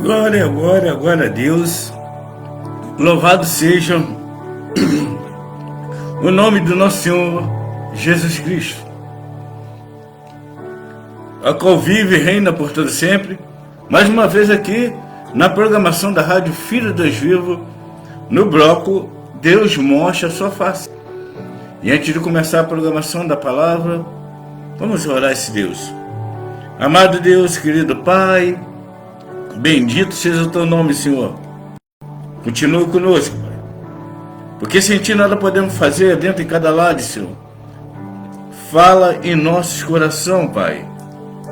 Glória, glória, glória a Deus. Louvado seja o nome do nosso Senhor Jesus Cristo, a qual vive e reina por todo sempre. Mais uma vez aqui na programação da Rádio Filho de Deus Vivo, no bloco Deus Mostra a Sua Face. E antes de começar a programação da palavra, vamos orar a esse Deus. Amado Deus, querido Pai, bendito seja o Teu nome, Senhor. Continua conosco, Pai, porque sem Ti nada podemos fazer dentro de cada lado, Senhor. Fala em nossos corações, Pai,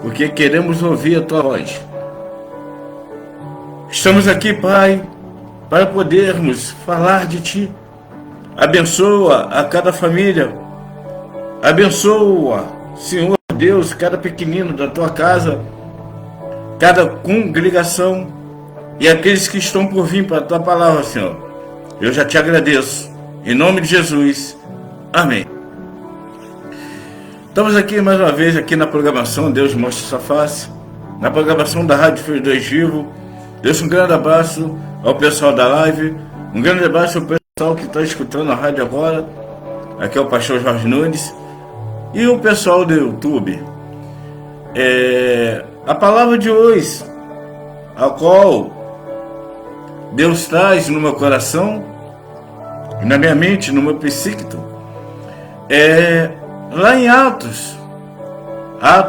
porque queremos ouvir a Tua voz. Estamos aqui, Pai, para podermos falar de Ti. Abençoa a cada família, abençoa, Senhor Deus, cada pequenino da Tua casa, cada congregação e aqueles que estão por vir para a Tua palavra, Senhor. Eu já Te agradeço, em nome de Jesus, amém. Estamos aqui mais uma vez aqui na programação Deus Mostra Sua Face, na programação da Rádio Filho de Deus Vivo. Deixo um grande abraço ao pessoal da live, um grande abraço ao pessoal que está escutando a rádio agora. Aqui é o pastor Jorge Nunes e o pessoal do YouTube. A palavra de hoje, a qual Deus traz no meu coração, na minha mente, no meu psíquico, lá em Atos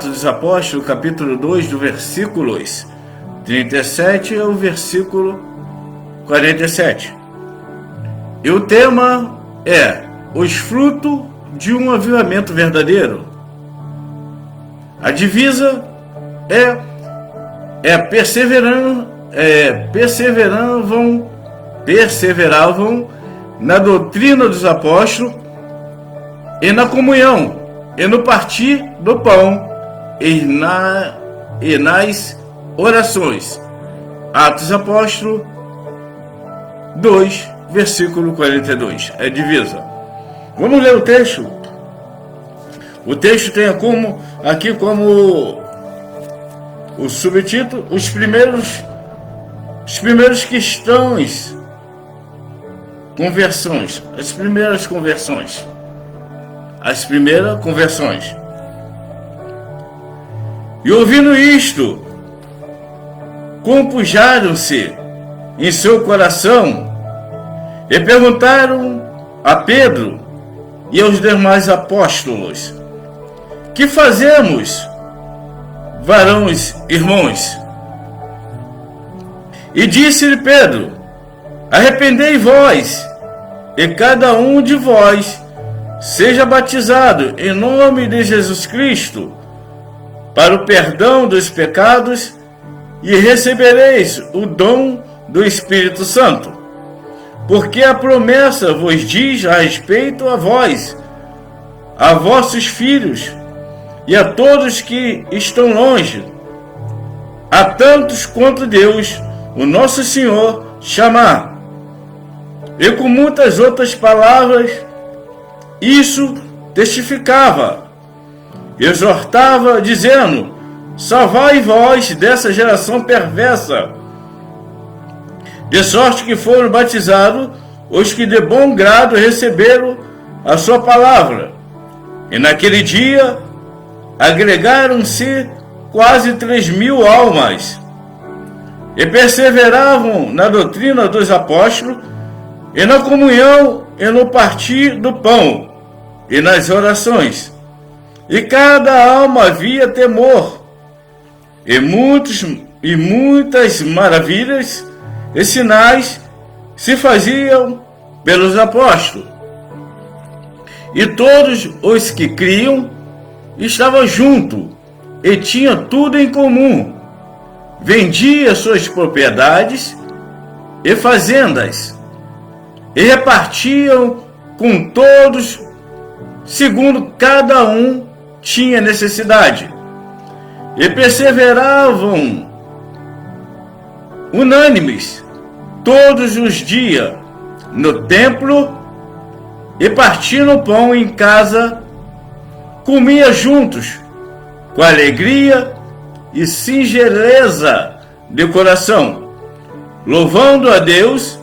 dos Apóstolos, capítulo 2, do versículos 37 ao versículo 47. E o tema é os frutos de um avivamento verdadeiro. A divisa perseveravam na doutrina dos apóstolos e na comunhão, e no partir do pão, e nas orações. Atos Apóstolos 2, versículo 42. É divisa. Vamos ler o texto. O texto tem aqui como o subtítulo os primeiros cristãos, as primeiras conversões. E ouvindo isto, compujaram-se em seu coração e perguntaram a Pedro e aos demais apóstolos: que fazemos, varões irmãos? E disse-lhe Pedro: arrependei-vos, e cada um de vós seja batizado em nome de Jesus Cristo para o perdão dos pecados, e recebereis o dom do Espírito Santo, porque a promessa vos diz a respeito a vós, a vossos filhos e a todos que estão longe, a tantos quanto Deus, o nosso Senhor, chamar. E com muitas outras palavras, isso testificava, exortava, dizendo: salvai vós dessa geração perversa. De sorte que foram batizados os que de bom grado receberam a sua palavra. E naquele dia agregaram-se quase 3.000 almas, e perseveravam na doutrina dos apóstolos, e na comunhão, e no partir do pão, e nas orações. E cada alma havia temor, e muitas maravilhas e sinais se faziam pelos apóstolos. E todos os que criam estavam juntos e tinham tudo em comum. Vendia suas propriedades e fazendas, e repartiam com todos, segundo cada um tinha necessidade. E perseveravam unânimes todos os dias no templo, e partindo o pão em casa, comia juntos com alegria e singeleza de coração, louvando a Deus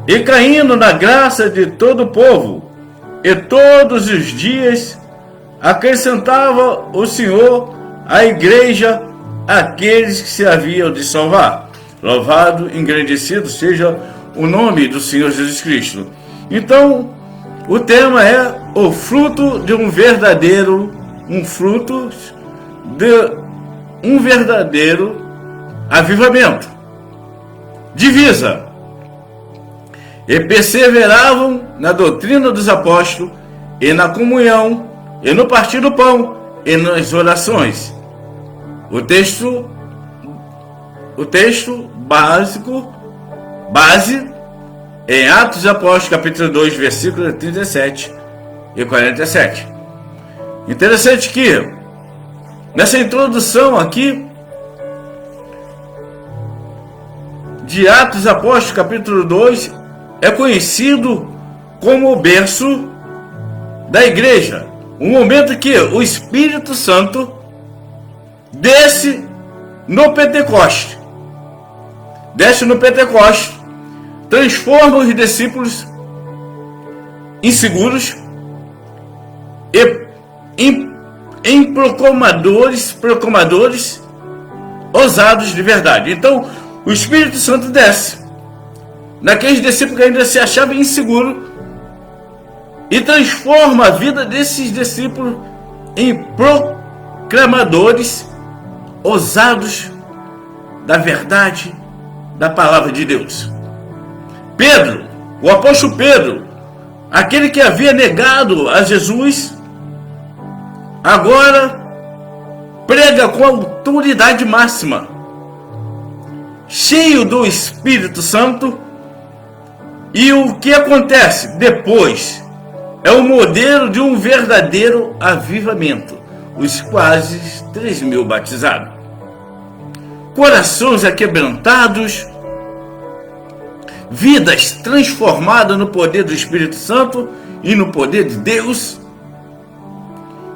e caindo na graça de todo o povo. E todos os dias acrescentava o Senhor à igreja aqueles que se haviam de salvar. Louvado, engrandecido seja o nome do Senhor Jesus Cristo. Então, o tema é o fruto de um verdadeiro avivamento. Divisa. E perseveravam na doutrina dos apóstolos, e na comunhão, e no partir do pão, e nas orações. O texto base, em Atos dos Apóstolos, capítulo 2, versículos 37 e 47. Interessante que, nessa introdução aqui, de Atos dos Apóstolos, capítulo 2, é conhecido como o berço da igreja. Um momento que o Espírito Santo desce no Pentecoste. Transforma os discípulos inseguros em proclamadores ousados de verdade. Então, o Espírito Santo desce naqueles discípulos que ainda se achavam inseguros e transforma a vida desses discípulos em proclamadores ousados da verdade da palavra de Deus. Pedro, o apóstolo Pedro, aquele que havia negado a Jesus, agora prega com autoridade máxima, cheio do Espírito Santo. E o que acontece depois é o modelo de um verdadeiro avivamento. Os quase 3.000 batizados, corações aquebrantados, vidas transformadas no poder do Espírito Santo e no poder de Deus.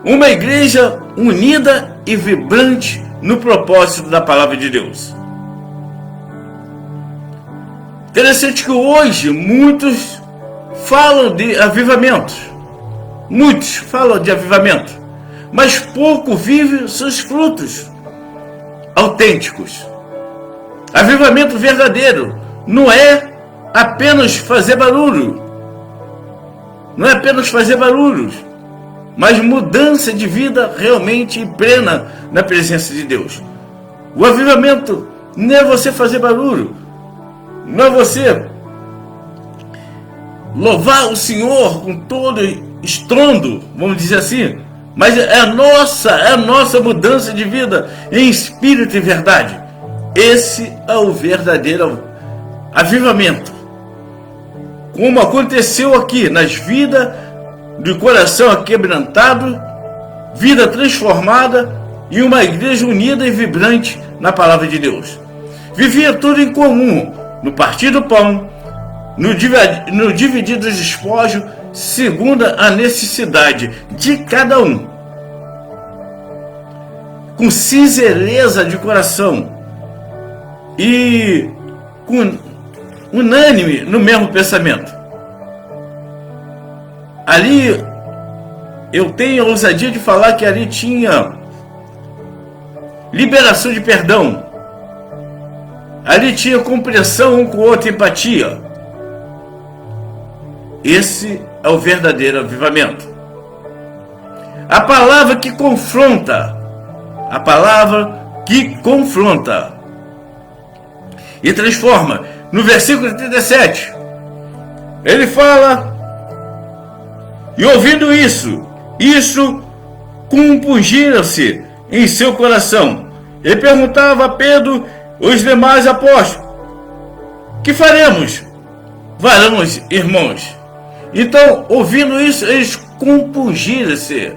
Uma igreja unida e vibrante no propósito da palavra de Deus. Interessante que hoje muitos falam de avivamento. Mas pouco vivem seus frutos autênticos. Avivamento verdadeiro não é apenas fazer barulho. Mas mudança de vida realmente plena na presença de Deus. O avivamento não é você fazer barulho, não é você louvar o Senhor com todo estrondo, vamos dizer assim, mas é a nossa mudança de vida em espírito e verdade. Esse é o verdadeiro avivamento, como aconteceu aqui nas vidas do coração aquebrantado, vida transformada e uma igreja unida e vibrante na palavra de Deus. Vivia tudo em comum, no partir do pão, no dividir dos despojos, segundo a necessidade de cada um, com sincereza de coração e com unânime no mesmo pensamento. Ali eu tenho a ousadia de falar que ali tinha liberação de perdão, ali tinha compreensão um com o outro, empatia. Esse é o verdadeiro avivamento. A palavra que confronta e transforma. No versículo 37, ele fala: e ouvindo isso compungiram-se em seu coração, e perguntava a Pedro os demais apóstolos: que faremos, varões irmãos? Então, ouvindo isso, eles compungiram-se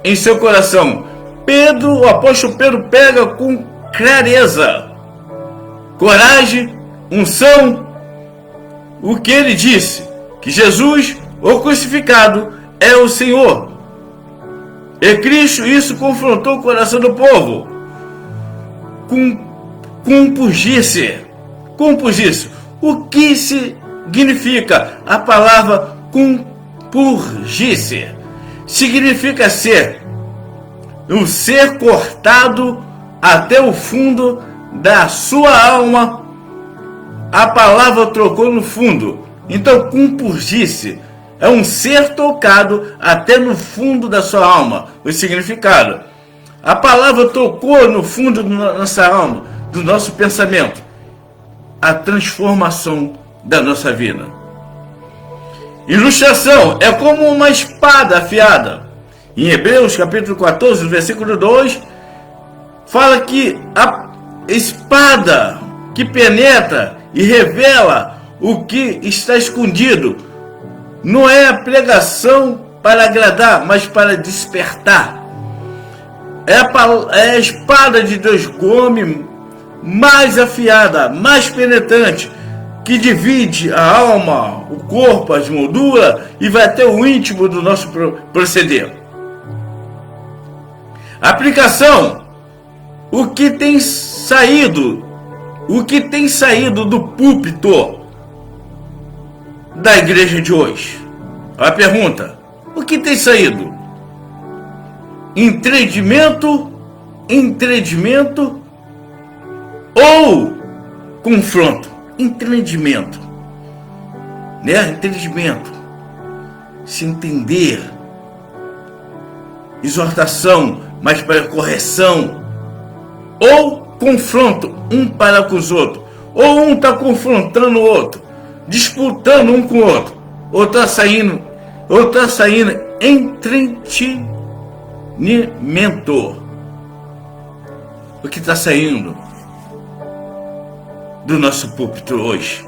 em seu coração. O apóstolo Pedro pega com clareza, coragem, unção, o que ele disse: que Jesus, o crucificado, é o Senhor. E Cristo, isso confrontou o coração do povo. Compungir-se, Compurgir-se. O que significa a palavra compurgir-se? Significa ser um ser cortado até o fundo da sua alma. A palavra trocou no fundo. Então, compurgir-se é um ser tocado até no fundo da sua alma. O significado: a palavra tocou no fundo da nossa alma, do nosso pensamento, a transformação da nossa vida. Ilustração: é como uma espada afiada. Em Hebreus capítulo 14, versículo 2, fala que a espada que penetra e revela o que está escondido não é a pregação para agradar, mas para despertar. É a espada de dois gumes mais afiada, mais penetrante, que divide a alma, o corpo, as molduras e vai até o íntimo do nosso proceder. Aplicação: o que tem saído do púlpito da igreja de hoje? A pergunta: o que tem saído? Entendimento ou confronto? Entendimento, né? Entendimento, se entender, exortação, mas para correção, ou confronto um para com os outros, ou um está confrontando o outro, disputando um com o outro, ou está saindo entretenimento. O que está saindo do nosso púlpito hoje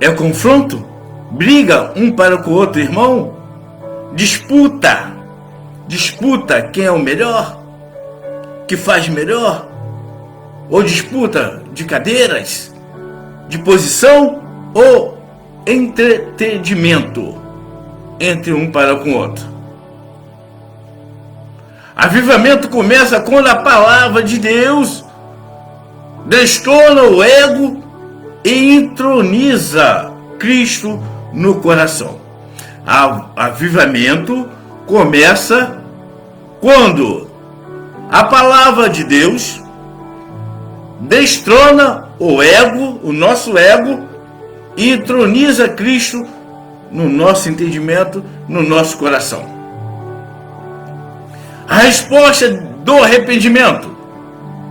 é confronto, briga um para com o outro, irmão, disputa quem é o melhor, que faz melhor, ou disputa de cadeiras, de posição, ou entretenimento entre um para com o outro. Avivamento começa quando a palavra de Deus destrona o ego e entroniza Cristo no coração. Avivamento começa quando a palavra de Deus destrona o ego, o nosso ego, e entroniza Cristo no nosso entendimento, no nosso coração. A resposta do arrependimento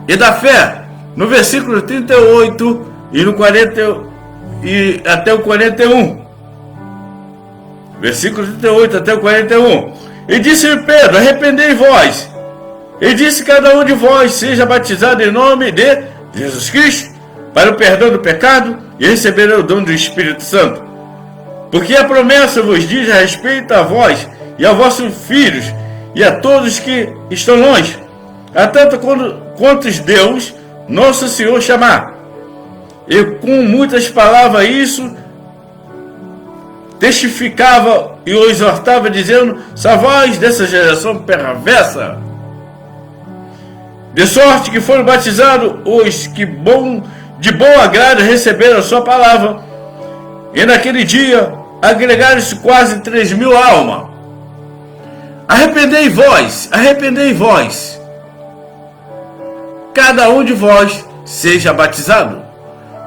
e da fé, no versículo 38 e no 40 e até o 41. Versículo 38 até o 41. E disse Pedro: arrependei vós. E disse: cada um de vós seja batizado em nome de Jesus Cristo para o perdão do pecado, e receberá o dom do Espírito Santo. Porque a promessa vos diz a respeito a vós e a vossos filhos e a todos que estão longe, a tanto quantos Deus, nosso Senhor, chamar. E com muitas palavras isso testificava e o exortava, dizendo: salvai dessa geração perversa. De sorte que foram batizados os que de bom agrado receberam a sua palavra. E naquele dia agregaram-se quase 3.000 almas. Arrependei vós, cada um de vós seja batizado.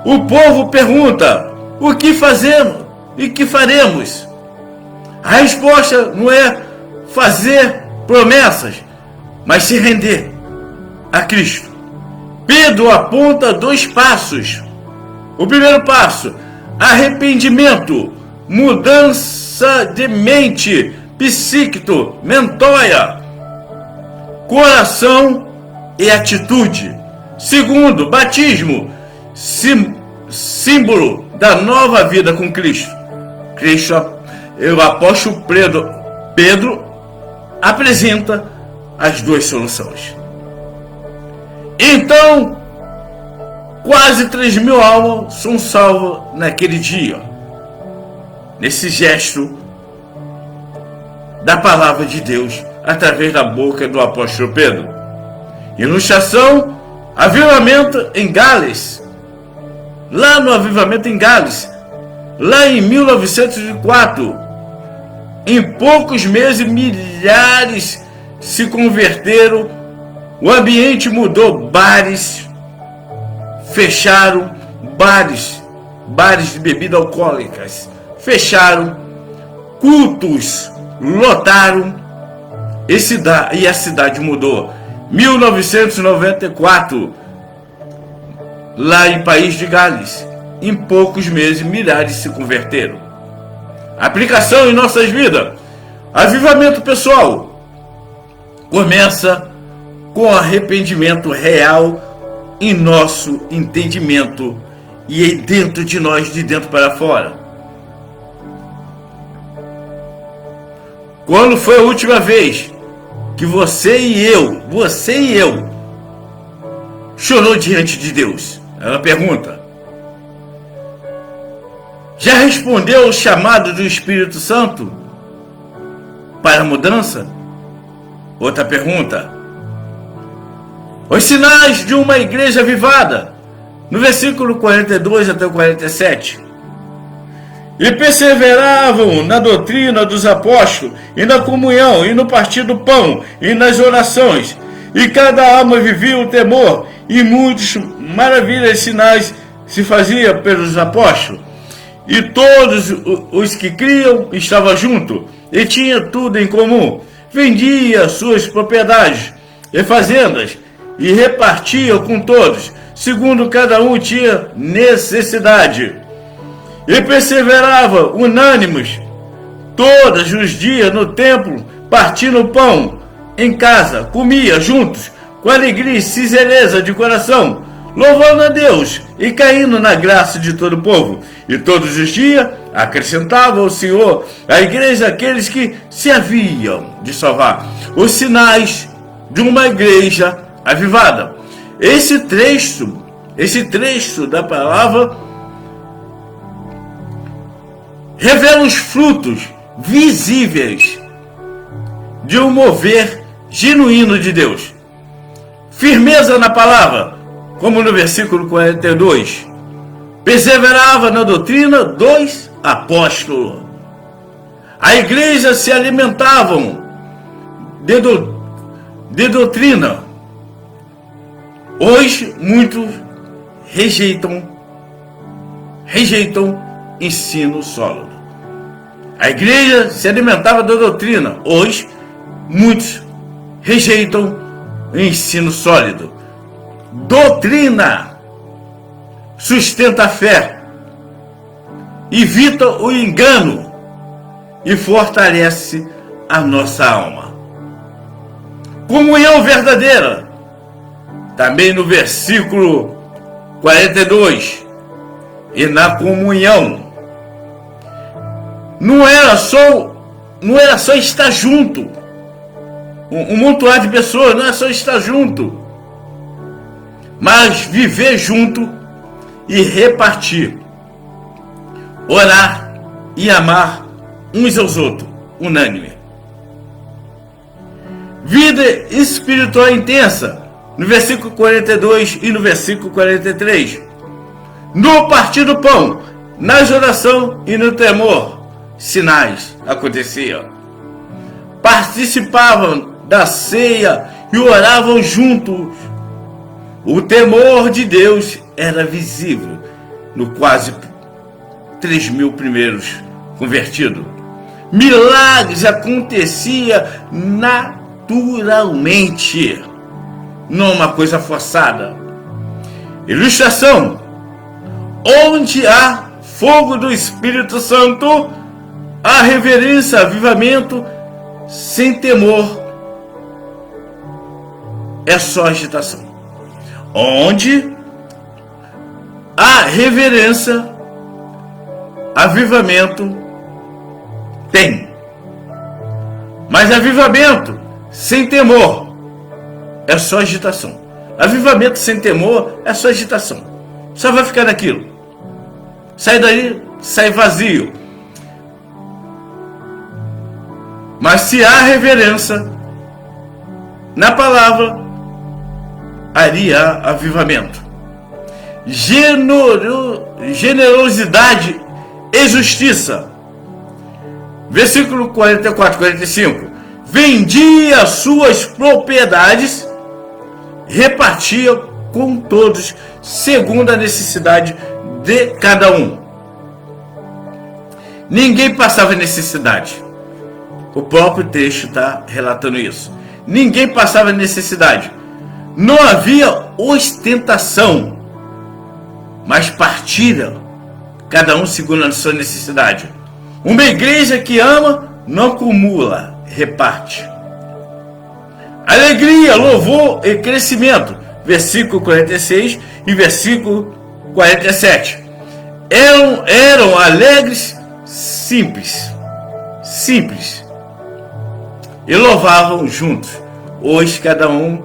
O povo pergunta: o que fazemos e que faremos? A resposta não é fazer promessas, mas se render a Cristo. Pedro aponta 2 passos. O primeiro passo: arrependimento, mudança de mente, psíquico, mentóia, coração e atitude. Segundo, batismo, símbolo da nova vida com Cristo. O apóstolo Pedro apresenta as 2 soluções. Então, quase 3.000 almas são salvas naquele dia, nesse gesto da palavra de Deus, através da boca do apóstolo Pedro. Ilustração: avivamento em Gales. lá no avivamento em Gales, lá em 1904. Em poucos meses, milhares se converteram, o ambiente mudou, bares fecharam, bares de bebidas alcoólicas fecharam, cultos lotaram, e a cidade mudou. 1994, lá em País de Gales, em poucos meses, milhares se converteram. Aplicação em nossas vidas. Avivamento pessoal começa com arrependimento real em nosso entendimento e dentro de nós, de dentro para fora. Quando foi a última vez que você e eu chorou diante de Deus? Ela pergunta. Já respondeu ao chamado do Espírito Santo para a mudança? Outra pergunta. Os sinais de uma igreja avivada, no versículo 42 até o 47. E perseveravam na doutrina dos apóstolos, e na comunhão, e no partir do pão, e nas orações. E cada alma vivia o temor, e muitas maravilhas e sinais se faziam pelos apóstolos. E todos os que criam estavam juntos, e tinham tudo em comum. Vendia suas propriedades e fazendas, e repartia com todos, segundo cada um tinha necessidade. E perseverava unânimes todos os dias no templo, partindo o pão em casa, comia juntos, com alegria e singeleza de coração, louvando a Deus e caindo na graça de todo o povo. E todos os dias acrescentava o Senhor à igreja aqueles que se haviam de salvar. Os sinais de uma igreja avivada. Esse trecho da palavra revela os frutos visíveis de um mover genuíno de Deus. Firmeza na palavra, como no versículo 42. Perseverava na doutrina dos apóstolos. A igreja se alimentavam de doutrina. Hoje muitos rejeitam ensino sólido. A igreja se alimentava da doutrina. Hoje muitos rejeitam ensino sólido. Doutrina sustenta a fé, evita o engano e fortalece a nossa alma. Comunhão verdadeira, também no versículo 42. E na comunhão não era só estar junto. Um montoado de pessoas, não é só estar junto, mas viver junto e repartir, orar e amar uns aos outros, unânime. Vida espiritual intensa, no versículo 42 e no versículo 43. No partir do pão, na oração e no temor, sinais aconteciam. Participavam da ceia e oravam juntos. O temor de Deus era visível no quase 3.000 primeiros convertidos. Milagres aconteciam naturalmente, não uma coisa forçada. Ilustração: onde há fogo do Espírito Santo, há reverência, avivamento. Sem temor é só agitação. Onde há reverência, avivamento tem. Mas avivamento sem temor é só agitação. Avivamento sem temor é só agitação. Só vai ficar naquilo. Sai daí, sai vazio. Mas se há reverência na palavra, ali há avivamento. generosidade e justiça. Versículo 44, 45. Vendia suas propriedades, repartia com todos, segundo a necessidade de cada um. Ninguém passava necessidade. O próprio texto está relatando isso. Ninguém passava necessidade. Não havia ostentação, mas partilha, cada um segundo a sua necessidade. Uma igreja que ama não acumula, reparte. Alegria, louvor e crescimento. Versículo 46 e versículo 47. Eram alegres, simples, e louvavam juntos. Hoje cada um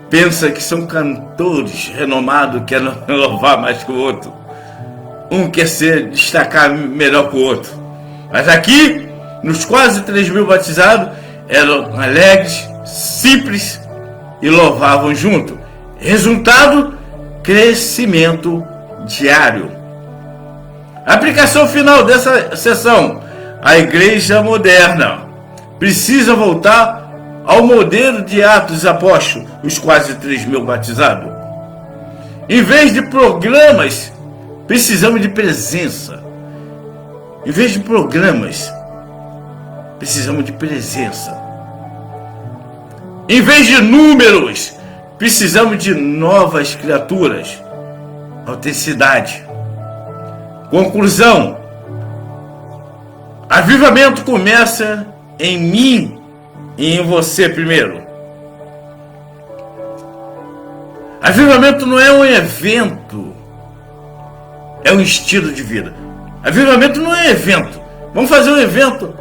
pensa que são cantores renomados, quer louvar mais que o outro. Um quer destacar melhor que o outro. Mas aqui, nos quase 3.000 batizados, eram alegres, simples e louvavam junto. Resultado, crescimento diário. Aplicação final dessa sessão. A igreja moderna precisa voltar ao modelo de Atos dos Apóstolos, os quase 3.000 batizados. Em vez de programas, precisamos de presença. Em vez de programas, precisamos de presença. Em vez de números, precisamos de novas criaturas. Autenticidade. Conclusão. Avivamento começa em mim e em você primeiro. Avivamento não é um evento, é um estilo de vida. Avivamento não é evento. Vamos fazer um evento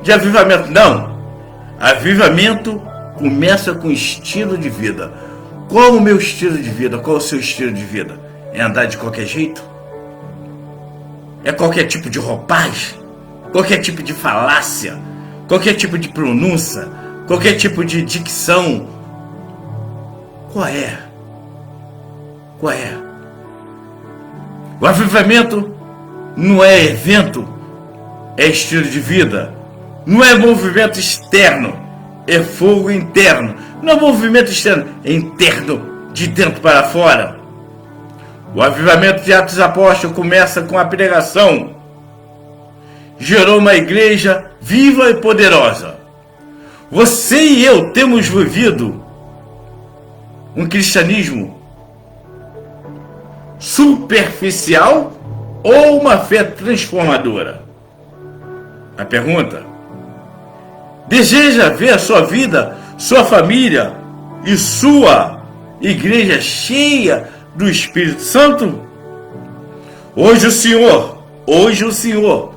de avivamento. Não. Avivamento começa com estilo de vida. Qual o meu estilo de vida? Qual o seu estilo de vida? É andar de qualquer jeito? É qualquer tipo de roupagem? Qualquer tipo de falácia? Qualquer tipo de pronúncia? Qualquer tipo de dicção? Qual é? Qual é? O avivamento não é evento, é estilo de vida. Não é movimento externo, é fogo interno. Não é movimento externo, é interno, de dentro para fora. O avivamento de Atos dos Apóstolos começa com a pregação. Gerou uma igreja viva e poderosa. Você e eu temos vivido um cristianismo superficial ou uma fé transformadora? A pergunta: deseja ver a sua vida, sua família e sua igreja cheia do Espírito Santo? Hoje o Senhor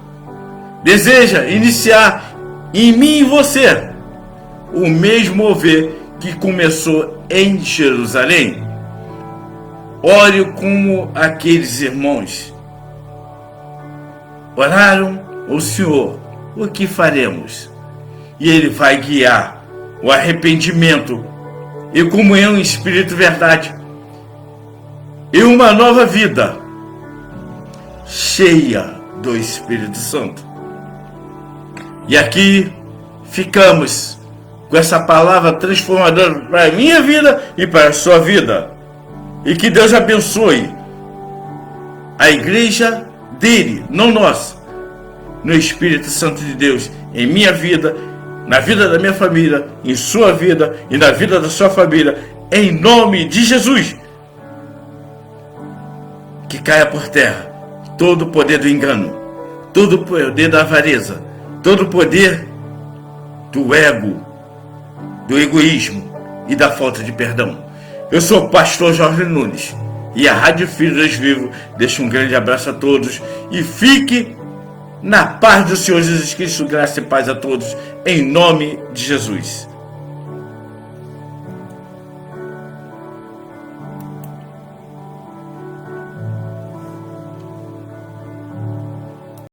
deseja iniciar em mim e você o mesmo mover que começou em Jerusalém. Ore como aqueles irmãos oraram ao Senhor: o que faremos? E Ele vai guiar o arrependimento e comunhão em Espírito e verdade, e uma nova vida cheia do Espírito Santo. E aqui ficamos com essa palavra transformadora para a minha vida e para a sua vida. E que Deus abençoe a igreja dele, não nossa, no Espírito Santo de Deus, em minha vida, na vida da minha família, em sua vida e na vida da sua família, em nome de Jesus. Que caia por terra todo o poder do engano, todo o poder da avareza, todo o poder do ego, do egoísmo e da falta de perdão. Eu sou o pastor Jorge Nunes e a Rádio Filho Deus Vivo deixa um grande abraço a todos e fique na paz do Senhor Jesus Cristo. Graça e paz a todos, em nome de Jesus.